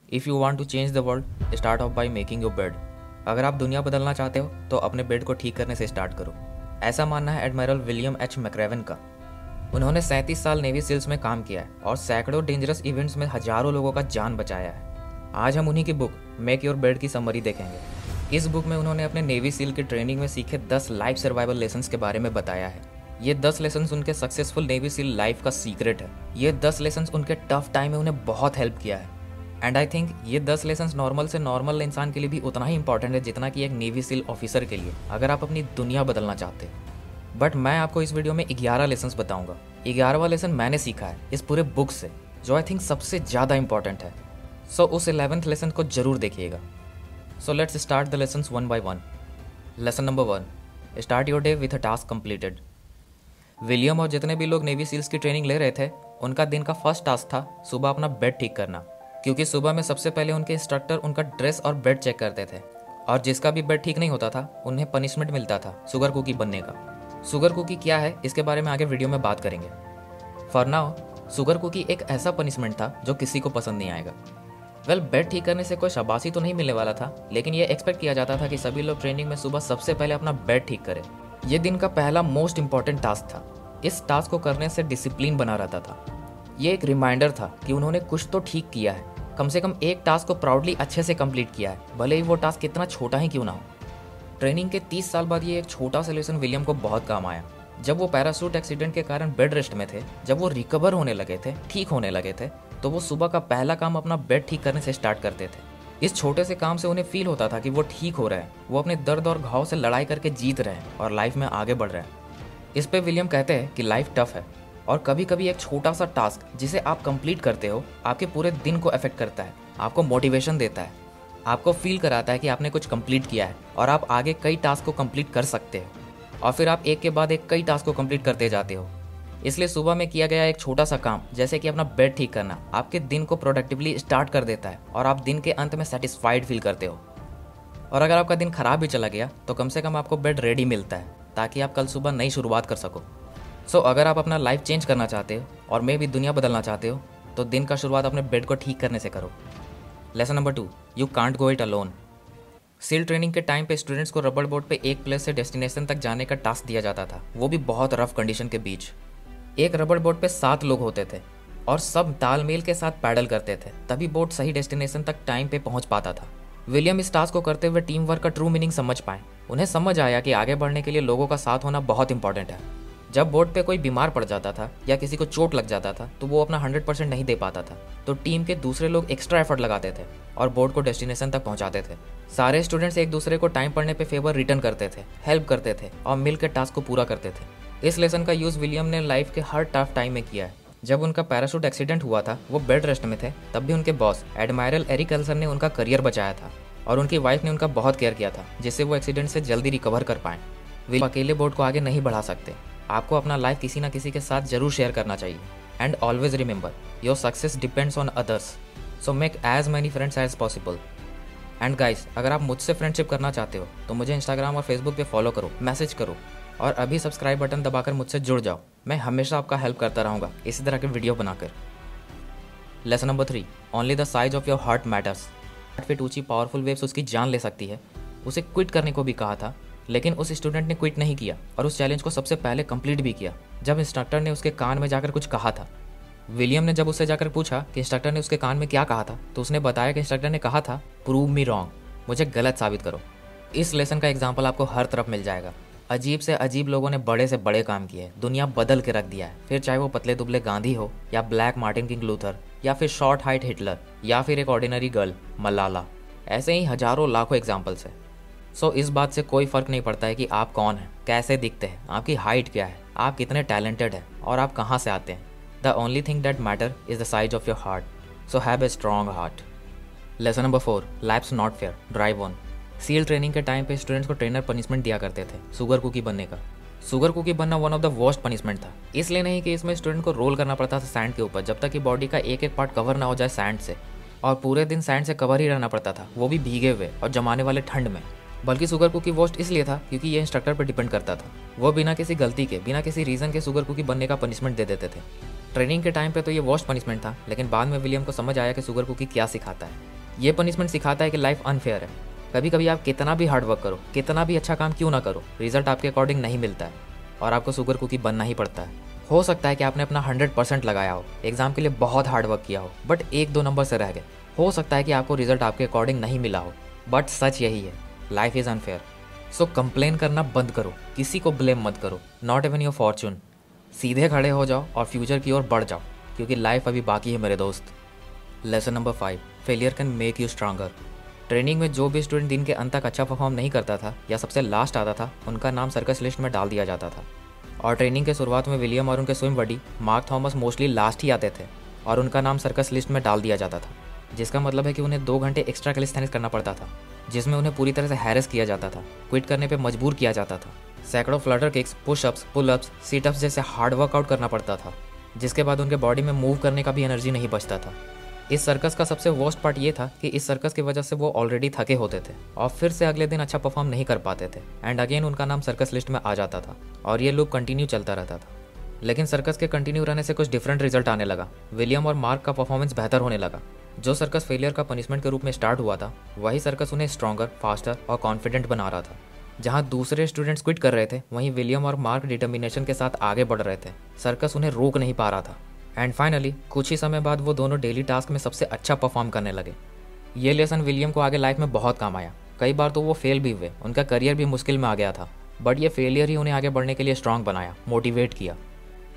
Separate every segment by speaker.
Speaker 1: If you want to change the world start off by making your bed. अगर आप दुनिया बदलना चाहते हो तो अपने बेड को ठीक करने से स्टार्ट करो। ऐसा मानना है एडमिरल विलियम एच मैक्रेवन का। उन्होंने 37 साल नेवी सील्स में काम किया है और सैकड़ों डेंजरस इवेंट्स में हजारों लोगों का जान बचाया है। आज हम उन्हीं की बुक मेक योर बेड की समरी देखेंगे। इस बुक में उन्होंने अपने नेवी सील की ट्रेनिंग में सीखे 10 लाइफ सर्वाइवल लेसन्स के बारे में बताया है। ये 10 लेसन्स उनके सक्सेसफुल नेवी सील लाइफ का सीक्रेट है। ये 10 लेसन्स उनके टफ टाइम में उन्हें बहुत हेल्प किया है। एंड आई थिंक ये 10 लेसन्स नॉर्मल से नॉर्मल इंसान के लिए भी उतना ही इंपॉर्टेंट है जितना कि एक नेवी सील ऑफिसर के लिए, अगर आप अपनी दुनिया बदलना चाहते हो। बट मैं आपको इस वीडियो में 11 लेसन्स बताऊंगा। 11वां लेसन मैंने सीखा है इस पूरे बुक से, जो आई थिंक सबसे ज़्यादा इंपॉर्टेंट है। सो उस 11th लेसन को जरूर देखिएगा। So let's start the lessons one by one. Lesson number 1, start your day with a task completed. William और जितने भी लोग नेवी सील्स की ट्रेनिंग ले रहे थे, उनका दिन का फर्स्ट टास्क था सुबह अपना बेड ठीक करना, क्योंकि सुबह में सबसे पहले उनके इंस्ट्रक्टर उनका ड्रेस और बेड चेक करते थे, और जिसका भी बेड ठीक नहीं होता था उन्हें पनिशमेंट मिलता था शुगर कुकी बनने का। शुगर कुकी क्या है इसके बारे में आगे वीडियो में बात करेंगे। फॉर नाउ शुगर कुकी एक ऐसा पनिशमेंट था जो किसी को पसंद नहीं आएगा। बेड ठीक करने से कोई शाबाशी तो नहीं मिलने वाला था, लेकिन ये एक्सपेक्ट किया जाता था कि सभी लोग ट्रेनिंग में सुबह सबसे पहले अपना बेड ठीक करें। ये दिन का पहला मोस्ट इंपॉर्टेंट टास्क था। इस टास्क को करने से डिसिप्लिन बना रहता था। ये एक रिमाइंडर था कि उन्होंने कुछ तो ठीक किया है, कम से कम एक टास्क को प्राउडली अच्छे से कंप्लीट किया है, भले ही वो टास्क कितना छोटा ही क्यों ना हो। ट्रेनिंग के 30 साल बाद ये एक छोटा सा लेसन विलियम को बहुत काम आया। जब वो पैराशूट एक्सीडेंट के कारण बेड रेस्ट में थे, जब वो रिकवर होने लगे थे, ठीक होने लगे थे, तो वो सुबह का पहला काम अपना बेड ठीक करने से स्टार्ट करते थे। इस छोटे से काम से उन्हें फील होता था कि वो ठीक हो रहे हैं, वो अपने दर्द और घाव से लड़ाई करके जीत रहे हैं और लाइफ में आगे बढ़ रहे हैं। इस पे विलियम कहते हैं कि लाइफ टफ है और कभी कभी एक छोटा सा टास्क जिसे आप कंप्लीट करते हो आपके पूरे दिन को अफेक्ट करता है, आपको मोटिवेशन देता है, आपको फील कराता है कि आपने कुछ कंप्लीट किया है और आप आगे कई टास्क को कंप्लीट कर सकते हो, और फिर आप एक के बाद एक कई टास्क को कंप्लीट करते जाते हो। इसलिए सुबह में किया गया एक छोटा सा काम, जैसे कि अपना बेड ठीक करना, आपके दिन को प्रोडक्टिवली स्टार्ट कर देता है और आप दिन के अंत में सेटिस्फाइड फील करते हो। और अगर आपका दिन खराब भी चला गया तो कम से कम आपको बेड रेडी मिलता है, ताकि आप कल सुबह नई शुरुआत कर सको। सो अगर आप अपना लाइफ चेंज करना चाहते हो और मे भी दुनिया बदलना चाहते हो, तो दिन का शुरुआत अपने बेड को ठीक करने से करो। Lesson number 2, you can't go it alone. Seal training के टाइम पे स्टूडेंट्स को रबड़ बोट पे एक प्लेस से डेस्टिनेशन तक जाने का टास्क दिया जाता था, वो भी बहुत रफ कंडीशन के बीच। एक रबड़ बोट पे 7 लोग होते थे और सब तालमेल के साथ पैडल करते थे, तभी बोट सही डेस्टिनेशन तक टाइम पे पहुंच पाता था। विलियम इस टास्क को करते हुए टीम वर्क का ट्रू मीनिंग समझ पाए। उन्हें समझ आया कि आगे बढ़ने के लिए लोगों का साथ होना बहुत इंपॉर्टेंट है। जब बोट पे कोई बीमार पड़ जाता था या किसी को चोट लग जाता था तो वो अपना 100% नहीं दे पाता था, तो टीम के दूसरे लोग एक्स्ट्रा एफर्ट लगाते थे और बोट को डेस्टिनेशन तक पहुंचाते थे। सारे स्टूडेंट्स एक दूसरे को टाइम पढ़ने पे फेवर रिटर्न करते थे, हेल्प करते थे और मिलकर टास्क को पूरा करते थे। इस लेसन का यूज़ विलियम ने लाइफ के हर टफ टाइम में किया है। जब उनका पैराशूट एक्सीडेंट हुआ था, वो बेड रेस्ट में थे, तब भी उनके बॉस एडमायरल एरिक एल्सन ने उनका करियर बचाया था और उनकी वाइफ ने उनका बहुत केयर किया था, जिससे वो एक्सीडेंट से जल्दी रिकवर कर पाएँ। वे अकेले बोट को आगे नहीं बढ़ा सकते। आपको अपना लाइफ किसी ना किसी के साथ जरूर शेयर करना चाहिए। And always remember, your success depends on others, so make as many friends as possible. And guys, अगर आप मुझसे फ्रेंडशिप करना चाहते हो तो मुझे इंस्टाग्राम और फेसबुक पे फॉलो करो, मैसेज करो और अभी सब्सक्राइब बटन दबाकर मुझसे जुड़ जाओ। मैं हमेशा आपका हेल्प करता रहूँगा इसी तरह के वीडियो बनाकर। Lesson number 3, only the size of your heart matters. 8 feet ऊंची पावरफुल वेव्स उसकी जान ले सकती है। उसे क्विट करने को भी कहा था, लेकिन उस स्टूडेंट ने क्विट नहीं किया और उस चैलेंज को सबसे पहले कंप्लीट भी किया। जब इंस्ट्रक्टर ने उसके कान में जाकर कुछ कहा था, विलियम ने जब उससे जाकर पूछा कि इंस्ट्रक्टर ने उसके कान में क्या कहा था, तो उसने बताया कि इंस्ट्रक्टर ने कहा था, प्रूव मी रॉन्ग, मुझे गलत साबित करो। इस लेसन का एग्जाम्पल आपको हर तरफ मिल जाएगा। अजीब से अजीब लोगों ने बड़े से बड़े काम किए, दुनिया बदल के रख दिया है, फिर चाहे वो पतले दुबले गांधी हो या ब्लैक मार्टिन किंग लूथर या फिर शॉर्ट हाइट हिटलर या फिर एक ऑर्डिनरी गर्ल मलाला। ऐसे ही हजारों लाखों एग्जाम्पल्स है। सो इस बात से कोई फ़र्क नहीं पड़ता है कि आप कौन हैं, कैसे दिखते हैं, आपकी हाइट क्या है, आप कितने टैलेंटेड हैं और आप कहाँ से आते हैं। The only thing that matter is the size of your heart, so have a strong heart. Lesson number 4, life's not fair, drive on. Seal training के टाइम पे स्टूडेंट्स को ट्रेनर पनिशमेंट दिया करते थे शुगर कुकी बनने का। Sugar cookie बनना one of the worst punishment था, इसलिए नहीं कि इसमें स्टूडेंट को रोल करना पड़ता था सैंड के ऊपर जब तक कि बॉडी का एक एक पार्ट कवर ना हो जाए सैंड से, और पूरे दिन सैंड से कवर ही रहना पड़ता था, वो भी भीगे हुए और जमाने वाले ठंड में। बल्कि शुगर कुकी वर्स्ट इसलिए था क्योंकि ये इंस्ट्रक्टर पर डिपेंड करता था। वो बिना किसी गलती के, बिना किसी रीज़न के शुगर कुकी बनने का पनिशमेंट दे देते थे। ट्रेनिंग के टाइम पे तो ये वर्स्ट पनिशमेंट था, लेकिन बाद में विलियम को समझ आया कि शुगर कुकी क्या सिखाता है। ये पनिशमेंट सिखाता है कि लाइफ अनफेयर है। कभी कभी आप कितना भी हार्ड वर्क करो, कितना भी अच्छा काम क्यों ना करो, रिजल्ट आपके अकॉर्डिंग नहीं मिलता है और आपको शुगर कुकी बनना ही पड़ता है। हो सकता है कि आपने अपना 100% लगाया हो, एग्जाम के लिए बहुत हार्ड वर्क किया हो, बट 1-2 नंबर से रह गए। हो सकता है कि आपको रिजल्ट आपके अकॉर्डिंग नहीं मिला हो, बट सच यही है, life is unfair. So complain करना बंद करो, किसी को ब्लेम मत करो, नॉट इवन योर फॉर्चून। सीधे खड़े हो जाओ और फ्यूचर की ओर बढ़ जाओ, क्योंकि लाइफ अभी बाकी है मेरे दोस्त। Lesson number 5, failure can make you stronger. Training में जो भी स्टूडेंट दिन के अंत तक अच्छा परफॉर्म नहीं करता था या सबसे लास्ट आता था, उनका नाम सर्कस लिस्ट में डाल दिया जाता था। और ट्रेनिंग के शुरुआत में विलियम और उनके स्विम बडी मार्क थॉमस मोस्टली लास्ट ही आते थे और उनका नाम सर्कस लिस्ट में डाल दिया जाता था, जिसका मतलब है कि उन्हें 2 घंटे एक्स्ट्रा कैलिस्थेनिक्स करना पड़ता था, जिसमें उन्हें पूरी तरह से हैरेस किया जाता था, क्विट करने पर मजबूर किया जाता था। सैकड़ों Flutter kicks, pushups, pullups, sit-ups जैसे हार्ड वर्कआउट करना पड़ता था, जिसके बाद उनके बॉडी में मूव करने का भी एनर्जी नहीं बचता था। इस सर्कस का सबसे वर्स्ट पार्ट ये था कि इस सर्कस की वजह से वो ऑलरेडी थके होते थे और फिर से अगले दिन अच्छा परफॉर्म नहीं कर पाते थे, एंड अगेन उनका नाम सर्कस लिस्ट में आ जाता था और ये लूप कंटिन्यू चलता रहता था। लेकिन सर्कस के कंटिन्यू रहने से कुछ डिफरेंट रिजल्ट आने लगा। विलियम और मार्क का परफॉर्मेंस बेहतर होने लगा। जो सर्कस फेलियर का पनिशमेंट के रूप में स्टार्ट हुआ था, वही सर्कस उन्हें स्ट्रॉन्गर, फास्टर और कॉन्फिडेंट बना रहा था। जहाँ दूसरे स्टूडेंट्स क्विट कर रहे थे, वहीं विलियम और मार्क डिटर्मिनेशन के साथ आगे बढ़ रहे थे। सर्कस उन्हें रोक नहीं पा रहा था। एंड फाइनली कुछ ही समय बाद वो दोनों डेली टास्क में सबसे अच्छा परफॉर्म करने लगे। ये लेसन विलियम को आगे लाइफ में बहुत काम आया। कई बार तो वो फेल भी हुए, उनका करियर भी मुश्किल में आ गया था, बट ये फेलियर ही उन्हें आगे बढ़ने के लिए स्ट्रांग बनाया, मोटिवेट किया।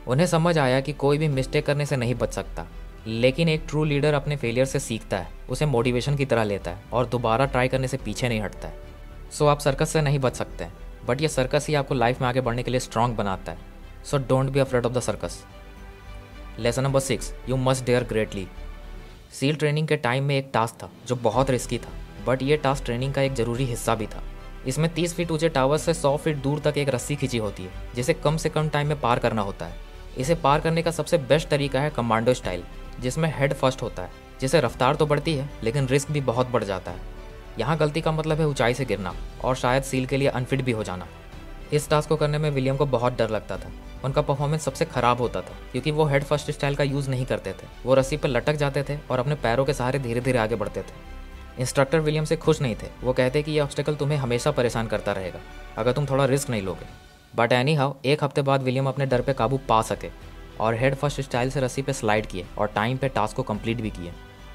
Speaker 1: उन्हें समझ आया कि कोई भी मिस्टेक करने से नहीं बच सकता, लेकिन एक ट्रू लीडर अपने फेलियर से सीखता है, उसे मोटिवेशन की तरह लेता है और दोबारा ट्राई करने से पीछे नहीं हटता है। सो आप सर्कस से नहीं बच सकते हैं, बट ये सर्कस ही आपको लाइफ में आगे बढ़ने के लिए स्ट्रांग बनाता है। So don't be afraid of the circus. Lesson number 6, you must dare greatly. Seal training के टाइम में एक टास्क था जो बहुत रिस्की था, बट ये टास्क ट्रेनिंग का एक ज़रूरी हिस्सा भी था। इसमें 30 फीट ऊंचे टावर से 100 फीट दूर तक एक रस्सी खींची होती है, जिसे कम से कम टाइम में पार करना होता है। इसे पार करने का सबसे बेस्ट तरीका है कमांडो स्टाइल, जिसमें हेड फर्स्ट होता है, जिससे रफ्तार तो बढ़ती है लेकिन रिस्क भी बहुत बढ़ जाता है। यहाँ गलती का मतलब है ऊंचाई से गिरना और शायद सील के लिए अनफिट भी हो जाना। इस टास्क को करने में विलियम को बहुत डर लगता था। उनका परफॉर्मेंस सबसे खराब होता था क्योंकि वो हेड फर्स्ट स्टाइल का यूज़ नहीं करते थे। वो रस्सी पर लटक जाते थे और अपने पैरों के सहारे धीरे धीरे आगे बढ़ते थे। इंस्ट्रक्टर विलियम से खुश नहीं थे। वो कहते कि ये ऑब्स्टेकल तुम्हें हमेशा परेशान करता रहेगा अगर तुम थोड़ा रिस्क नहीं लोगे। बट एनी हाउ, एक हफ्ते बाद विलियम अपने डर पे काबू पा सके और हेड फर्स्ट स्टाइल से रस्सी पे स्लाइड किए और टाइम पे टास्क को कंप्लीट भी किए।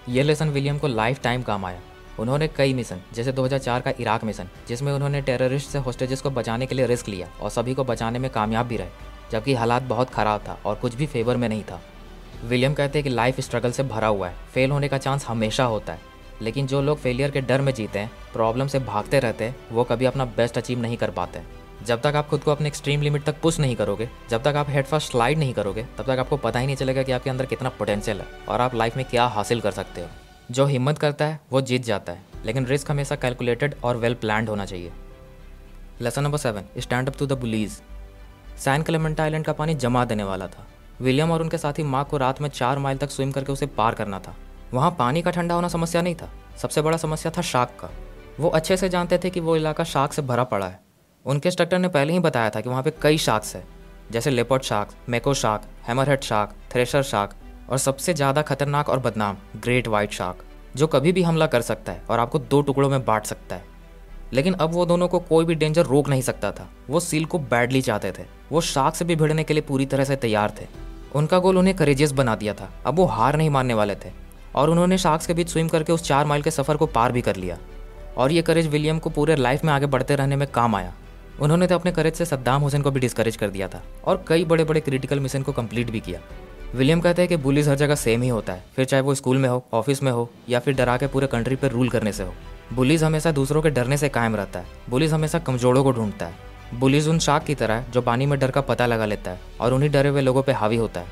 Speaker 1: ये लेसन विलियम को लाइफ टाइम काम आया। उन्होंने कई मिशन, जैसे 2004 का इराक मिशन, जिसमें उन्होंने टेररिस्ट से होस्टेजेस को बचाने के लिए रिस्क लिया और सभी को बचाने में कामयाब भी रहे, जबकि हालात बहुत ख़राब था और कुछ भी फेवर में नहीं था। विलियम कहते हैं कि लाइफ स्ट्रगल से भरा हुआ है, फेल होने का चांस हमेशा होता है, लेकिन जो लोग फेलियर के डर में जीते हैं, प्रॉब्लम से भागते रहते हैं, वो कभी अपना बेस्ट अचीव नहीं कर पाते। जब तक आप खुद को अपने एक्सट्रीम लिमिट तक पुश नहीं करोगे, जब तक आप हेड फर्स्ट स्लाइड नहीं करोगे, तब तक आपको पता ही नहीं चलेगा कि आपके अंदर कितना पोटेंशियल है और आप लाइफ में क्या हासिल कर सकते हो। जो हिम्मत करता है वो जीत जाता है, लेकिन रिस्क हमेशा कैलकुलेटेड और वेल प्लान्ड होना चाहिए। Lesson number 7, stand up to the bullies. San Clemente island का पानी जमा देने वाला था। विलियम और उनके साथी मार्क को रात में 4 माइल तक स्विम करके उसे पार करना था। वहाँ पानी का ठंडा होना समस्या नहीं था, सबसे बड़ा समस्या था शार्क का। वो अच्छे से जानते थे कि वो इलाका शार्क से भरा पड़ा है। उनके इंस्ट्रक्टर ने पहले ही बताया था कि वहाँ पे कई शार्क्स हैं, जैसे leopard shark, mako shark, hammerhead shark, thresher shark और सबसे ज़्यादा खतरनाक और बदनाम ग्रेट वाइट शार्क, जो कभी भी हमला कर सकता है और आपको 2 टुकड़ों में बांट सकता है। लेकिन अब वो दोनों को कोई भी डेंजर रोक नहीं सकता था। वो सील को बैडली चाहते थे। वो शार्क से भी भिड़ने के लिए पूरी तरह से तैयार थे। उनका गोल उन्हें करेजियस बना दिया था। अब वो हार नहीं मानने वाले थे और उन्होंने शार्क्स के बीच स्विम करके उस 4 माइल के सफ़र को पार भी कर लिया। और ये करेज विलियम को पूरे लाइफ में आगे बढ़ते रहने में काम आया। उन्होंने तो अपने करेज से सद्दाम हुसैन को भी डिस्करेज कर दिया था और कई बड़े बड़े क्रिटिकल मिशन को कंप्लीट भी किया। विलियम कहते हैं कि बुलीज हर जगह सेम ही होता है, फिर चाहे वो स्कूल में हो, ऑफिस में हो या फिर डरा के पूरे कंट्री पर रूल करने से हो। बुलीज हमेशा दूसरों के डरने से कायम रहता है। बुलीज हमेशा कमजोरों को ढूंढता है। बुलीज उन शार्क की तरह है जो पानी में डर का पता लगा लेता है और उन्हीं डरे हुए लोगों पर हावी होता है।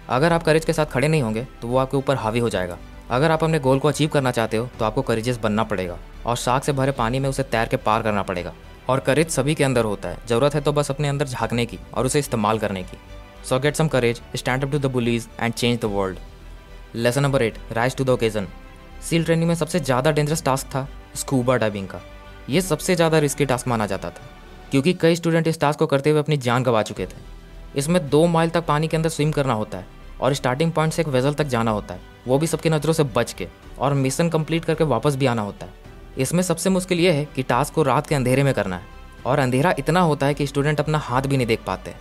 Speaker 1: अगर आप करेज के साथ खड़े नहीं होंगे तो वो आपके ऊपर हावी हो जाएगा। अगर आप अपने गोल को अचीव करना चाहते हो तो आपको करेजियस बनना पड़ेगा और शार्क से भरे पानी में उसे तैर के पार करना पड़ेगा। और करेज सभी के अंदर होता है, ज़रूरत है तो बस अपने अंदर झांकने की और उसे इस्तेमाल करने की। So get some courage, stand up to the bullies and change the world. Lesson number 8, rise to the occasion. Seal training में सबसे ज़्यादा डेंजरस टास्क था स्कूबा डाइविंग का। ये सबसे ज़्यादा रिस्की टास्क माना जाता था क्योंकि कई स्टूडेंट इस टास्क को करते हुए अपनी जान गंवा चुके थे। इसमें 2 माइल तक पानी के अंदर स्विम करना होता है और स्टार्टिंग पॉइंट से एक वेजल तक जाना होता है, वो भी सबकी नज़रों से बच के, और मिशन कंप्लीट करके वापस भी आना होता है। इसमें सबसे मुश्किल ये है कि टास्क को रात के अंधेरे में करना है, और अंधेरा इतना होता है कि स्टूडेंट अपना हाथ भी नहीं देख पाते।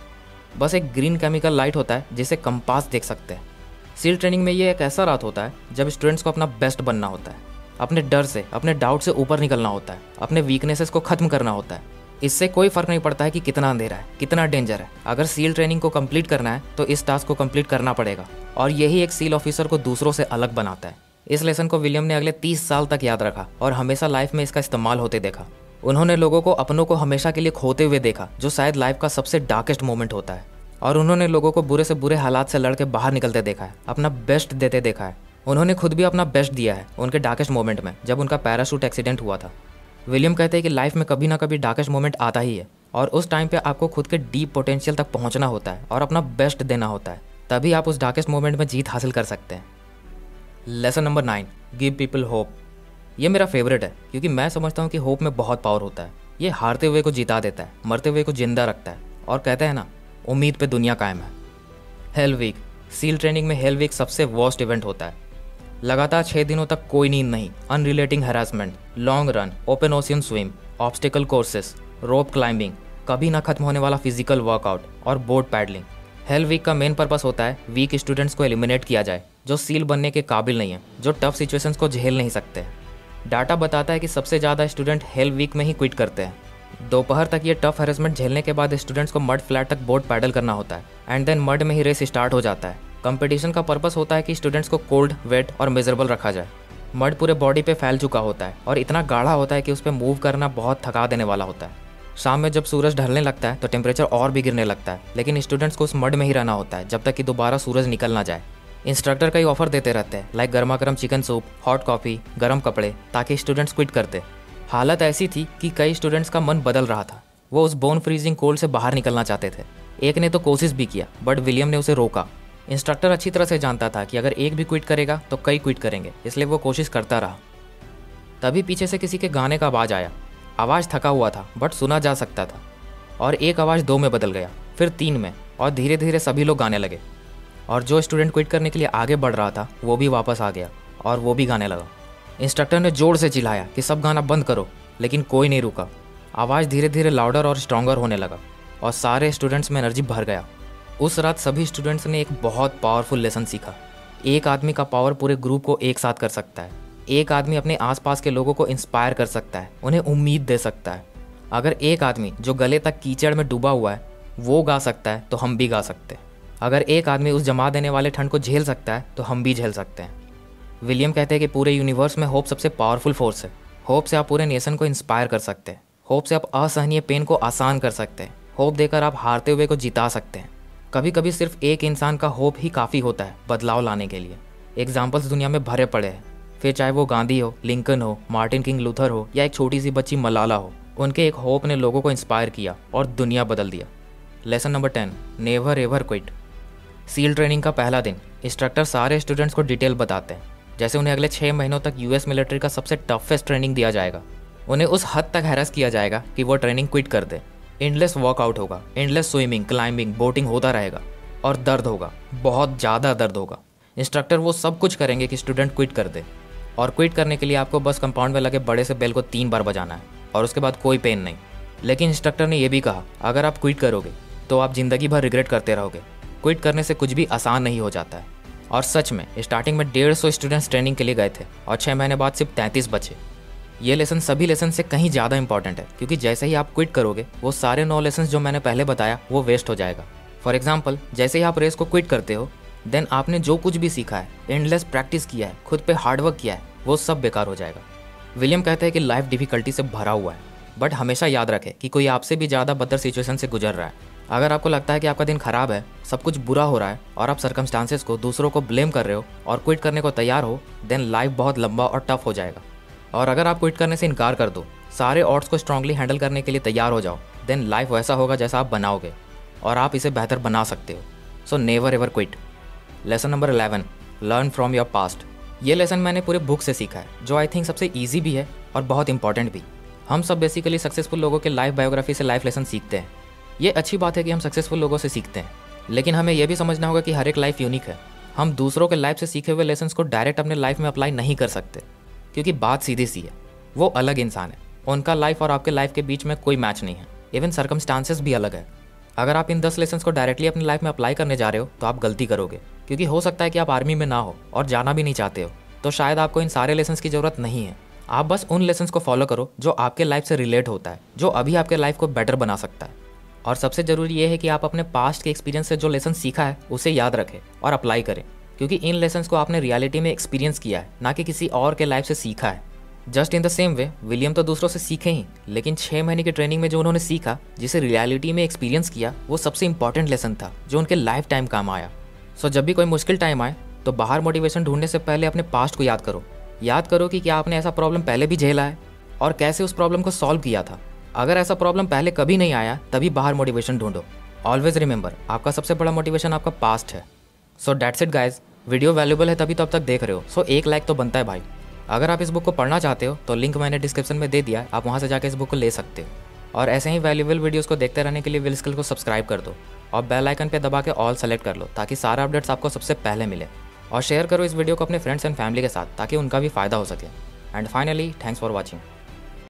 Speaker 1: बस एक ग्रीन केमिकल लाइट होता है जिसे कंपास देख सकते हैं। सील ट्रेनिंग में ये एक ऐसा रात होता है जब स्टूडेंट्स को अपना बेस्ट बनना होता है, अपने डर से, अपने डाउट से ऊपर निकलना होता है, अपने वीकनेसेस को खत्म करना होता है। इससे कोई फर्क नहीं पड़ता है कि कितना अंधेरा है, कितना डेंजर है। अगर सील ट्रेनिंग को कंप्लीट करना है तो इस टास्क को कंप्लीट करना पड़ेगा, और यही एक सील ऑफिसर को दूसरों से अलग बनाता है। इस लेसन को विलियम ने अगले 30 साल तक याद रखा और हमेशा लाइफ में इसका इस्तेमाल होते देखा। उन्होंने लोगों को अपनों को हमेशा के लिए खोते हुए देखा, जो शायद लाइफ का सबसे डार्केस्ट मोमेंट होता है। और उन्होंने लोगों को बुरे से बुरे हालात से लड़के बाहर निकलते देखा है, अपना बेस्ट देते देखा है। उन्होंने खुद भी अपना बेस्ट दिया है उनके डार्केस्ट मोमेंट में, जब उनका पैराशूट एक्सीडेंट हुआ था। विलियम कहते हैं कि लाइफ में कभी ना कभी डार्केस्ट मोमेंट आता ही है, और उस टाइम पे आपको खुद के डीप पोटेंशियल तक पहुंचना होता है और अपना बेस्ट देना होता है, तभी आप उस डार्केस्ट मोमेंट में जीत हासिल कर सकते हैं। Lesson number 9, give people hope. ये मेरा फेवरेट है क्योंकि मैं समझता हूँ कि होप में बहुत पावर होता है। ये हारते हुए को जिता देता है, मरते हुए को जिंदा रखता है, और कहते हैं ना, उम्मीद पे दुनिया कायम है। Hell week. सील ट्रेनिंग में हेल वीक सबसे वर्स्ट इवेंट होता है। लगातार 6 दिनों तक कोई नींद नहीं, unrelenting harassment, long run, open ocean swim, obstacle courses, rope climbing, कभी ना खत्म होने वाला फिजिकल वर्कआउट और बोट पैडलिंग। हेल वीक का मेन पर्पस होता है वीक स्टूडेंट्स को एलिमिनेट किया जाए, जो सील बनने के काबिल नहीं है, जो टफ सिचुएशंस को झेल नहीं सकते। डाटा बताता है कि सबसे ज़्यादा स्टूडेंट हेल वीक में ही क्विट करते हैं। दोपहर तक ये टफ हैरेसमेंट झेलने के बाद स्टूडेंट्स को मड फ्लैट तक बोट पैडल करना होता है, एंड देन मड में ही रेस स्टार्ट हो जाता है। कंपटीशन का पर्पस होता है कि स्टूडेंट्स को कोल्ड, वेट और मिजरेबल रखा जाए। मड पूरे बॉडी पे फैल चुका होता है और इतना गाढ़ा होता है कि उस पर मूव करना बहुत थका देने वाला होता है। शाम में जब सूरज ढलने लगता है तो टेम्परेचर और भी गिरने लगता है, लेकिन स्टूडेंट्स को उस मड में ही रहना होता है जब तक कि दोबारा सूरज निकल ना जाए। इंस्ट्रक्टर कई ऑफर देते रहते हैं, लाइक गर्मा गर्म चिकन सूप, हॉट कॉफ़ी, गर्म कपड़े, ताकि स्टूडेंट्स क्विट करते। हालत ऐसी थी कि कई स्टूडेंट्स का मन बदल रहा था, वो उस बोन फ्रीजिंग कोल्ड से बाहर निकलना चाहते थे। एक ने तो कोशिश भी किया, बट विलियम ने उसे रोका। इंस्ट्रक्टर अच्छी तरह से जानता था कि अगर एक भी क्विट करेगा तो कई क्विट करेंगे, इसलिए वो कोशिश करता रहा। तभी पीछे से किसी के गाने का आवाज़ आया। आवाज़ थका हुआ था बट सुना जा सकता था, और एक आवाज़ 2 में बदल गया, फिर 3 में, और धीरे धीरे सभी लोग गाने लगे। और जो स्टूडेंट क्विट करने के लिए आगे बढ़ रहा था वो भी वापस आ गया और वो भी गाने लगा। इंस्ट्रक्टर ने जोर से चिल्लाया कि सब गाना बंद करो, लेकिन कोई नहीं रुका। आवाज़ धीरे धीरे लाउडर और स्ट्रॉन्गर होने लगा और सारे स्टूडेंट्स में एनर्जी भर गया। उस रात सभी स्टूडेंट्स ने एक बहुत पावरफुल लेसन सीखा। एक आदमी का पावर पूरे ग्रुप को एक साथ कर सकता है। एक आदमी अपने आसपास के लोगों को इंस्पायर कर सकता है, उन्हें उम्मीद दे सकता है। अगर एक आदमी जो गले तक कीचड़ में डूबा हुआ है वो गा सकता है तो हम भी गा सकते हैं। अगर एक आदमी उस जमा देने वाले ठंड को झेल सकता है तो हम भी झेल सकते हैं। विलियम कहते हैं कि पूरे यूनिवर्स में होप सबसे पावरफुल फोर्स है। होप से आप पूरे नेशन को इंस्पायर कर सकते हैं। होप से आप असहनीय पेन को आसान कर सकते हैं। होप देकर आप हारते हुए को जिता सकते हैं। कभी कभी सिर्फ एक इंसान का होप ही काफ़ी होता है बदलाव लाने के लिए। एग्जाम्पल्स दुनिया में भरे पड़े हैं, फिर चाहे वो गांधी हो, लिंकन हो, मार्टिन किंग लूथर हो, या एक छोटी सी बच्ची मलाला हो। उनके एक होप ने लोगों को इंस्पायर किया और दुनिया बदल दिया। Lesson number 10, never ever quit. Seal training का पहला दिन इंस्ट्रक्टर सारे स्टूडेंट्स को डिटेल बताते हैं, जैसे उन्हें अगले 6 महीनों तक यूएस मिलिट्री का सबसे टफेस्ट ट्रेनिंग दिया जाएगा। उन्हें उस हद तक हैरेस किया जाएगा कि वो ट्रेनिंग क्विट कर दे। एंडलेस वर्कआउट होगा, एंडलेस स्विमिंग, क्लाइंबिंग, बोटिंग होता रहेगा, और दर्द होगा, बहुत ज़्यादा दर्द होगा। इंस्ट्रक्टर वो सब कुछ करेंगे कि स्टूडेंट क्विट कर दे, और क्विट करने के लिए आपको बस कंपाउंड में लगे बड़े से बेल को 3 बार बजाना है, और उसके बाद कोई पेन नहीं। लेकिन इंस्ट्रक्टर ने यह भी कहा, अगर आप क्विट करोगे तो आप ज़िंदगी भर रिग्रेट करते रहोगे। क्विट करने से कुछ भी आसान नहीं हो जाता है। और सच में स्टार्टिंग में 150 स्टूडेंट्स ट्रेनिंग के लिए गए थे और 6 महीने बाद सिर्फ 33 बचे। ये लेसन सभी लेसन से कहीं ज़्यादा इंपॉर्टेंट है, क्योंकि जैसे ही आप क्विट करोगे वो सारे 9 लेसन जो मैंने पहले बताया वो वेस्ट हो जाएगा। फॉर एग्जाम्पल, जैसे ही आप रेस को क्विट करते हो, देन आपने जो कुछ भी सीखा है, एंडलेस प्रैक्टिस किया है, खुद पे हार्डवर्क किया है, वो सब बेकार हो जाएगा। विलियम कहते हैं कि लाइफ डिफिकल्टी से भरा हुआ है, बट हमेशा याद रखें कि कोई आपसे भी ज़्यादा बदतर सिचुएशन से गुजर रहा है। अगर आपको लगता है कि आपका दिन खराब है, सब कुछ बुरा हो रहा है, और आप सर्कमस्टांसेस को, दूसरों को ब्लेम कर रहे हो और क्विट करने को तैयार हो, देन लाइफ बहुत लंबा और टफ हो जाएगा। और अगर आप क्विट करने से इनकार कर दो, सारे ऑड्स को स्ट्रांगली हैंडल करने के लिए तैयार हो जाओ, देन लाइफ वैसा होगा जैसा आप बनाओगे, और आप इसे बेहतर बना सकते हो। So never ever quit. Lesson number 11, learn from your past. ये लेसन मैंने पूरे बुक से सीखा है, जो आई थिंक सबसे ईजी भी है और बहुत इंपॉर्टेंट भी। हम सब बेसिकली सक्सेसफुल लोगों के लाइफ बायोग्राफी से लाइफ लेसन सीखते हैं। ये अच्छी बात है कि हम सक्सेसफुल लोगों से सीखते हैं, लेकिन हमें यह भी समझना होगा कि हर एक लाइफ यूनिक है। हम दूसरों के लाइफ से सीखे हुए लेसन्स को डायरेक्ट अपने लाइफ में अप्लाई नहीं कर सकते, क्योंकि बात सीधी सी है, वो अलग इंसान है, उनका लाइफ और आपके लाइफ के बीच में कोई मैच नहीं है, इवन सर्कमस्टांसेस भी अलग है। अगर आप इन 10 लेसन्स को डायरेक्टली अपनी लाइफ में अप्लाई करने जा रहे हो तो आप गलती करोगे, क्योंकि हो सकता है कि आप आर्मी में ना हो और जाना भी नहीं चाहते हो, तो शायद आपको इन सारे लेसन्स की ज़रूरत नहीं है। आप बस उन लेसन्स को फॉलो करो जो आपके लाइफ से रिलेट होता है, जो अभी आपके लाइफ को बेटर बना सकता है। और सबसे ज़रूरी ये है कि आप अपने पास्ट के एक्सपीरियंस से जो लेसन सीखा है उसे याद रखें और अप्लाई करें, क्योंकि इन लेसन्स को आपने रियलिटी में एक्सपीरियंस किया है, ना कि किसी और के लाइफ से सीखा है। Just in the same way William तो दूसरों से सीखे ही, लेकिन 6 महीने की ट्रेनिंग में जो उन्होंने सीखा, जिसे रियलिटी में एक्सपीरियंस किया, वो सबसे इंपॉर्टेंट लेसन था जो उनके लाइफ टाइम काम आया। सो जब भी कोई मुश्किल टाइम आए तो बाहर मोटिवेशन ढूंढने से पहले अपने पास्ट को याद करो। याद करो कि क्या आपने ऐसा प्रॉब्लम पहले भी झेला है और कैसे उस प्रॉब्लम को सॉल्व किया था। अगर ऐसा प्रॉब्लम पहले कभी नहीं आया तभी बाहर मोटिवेशन ढूंढो। ऑलवेज रिमेंबर, आपका सबसे बड़ा मोटिवेशन आपका पास्ट है। So that's it guys, video valuable है तभी तो अब तक देख रहे हो, सो एक लाइक तो बनता है भाई। अगर आप इस बुक को पढ़ना चाहते हो तो लिंक मैंने डिस्क्रिप्शन में दे दिया, आप वहाँ से जाकर इस बुक को ले सकते हो। और ऐसे ही वैल्यूबल वीडियोस को देखते रहने के लिए विल स्किल को सब्सक्राइब कर दो और बेल आइकन पे दबा के ऑल सेलेक्ट कर लो, ताकि सारा अपडेट्स आपको सबसे पहले मिले। और शेयर करो इस वीडियो को अपने फ्रेंड्स एंड फैमिली के साथ, ताकि उनका भी फ़ायदा हो सके। And finally, thanks for watching.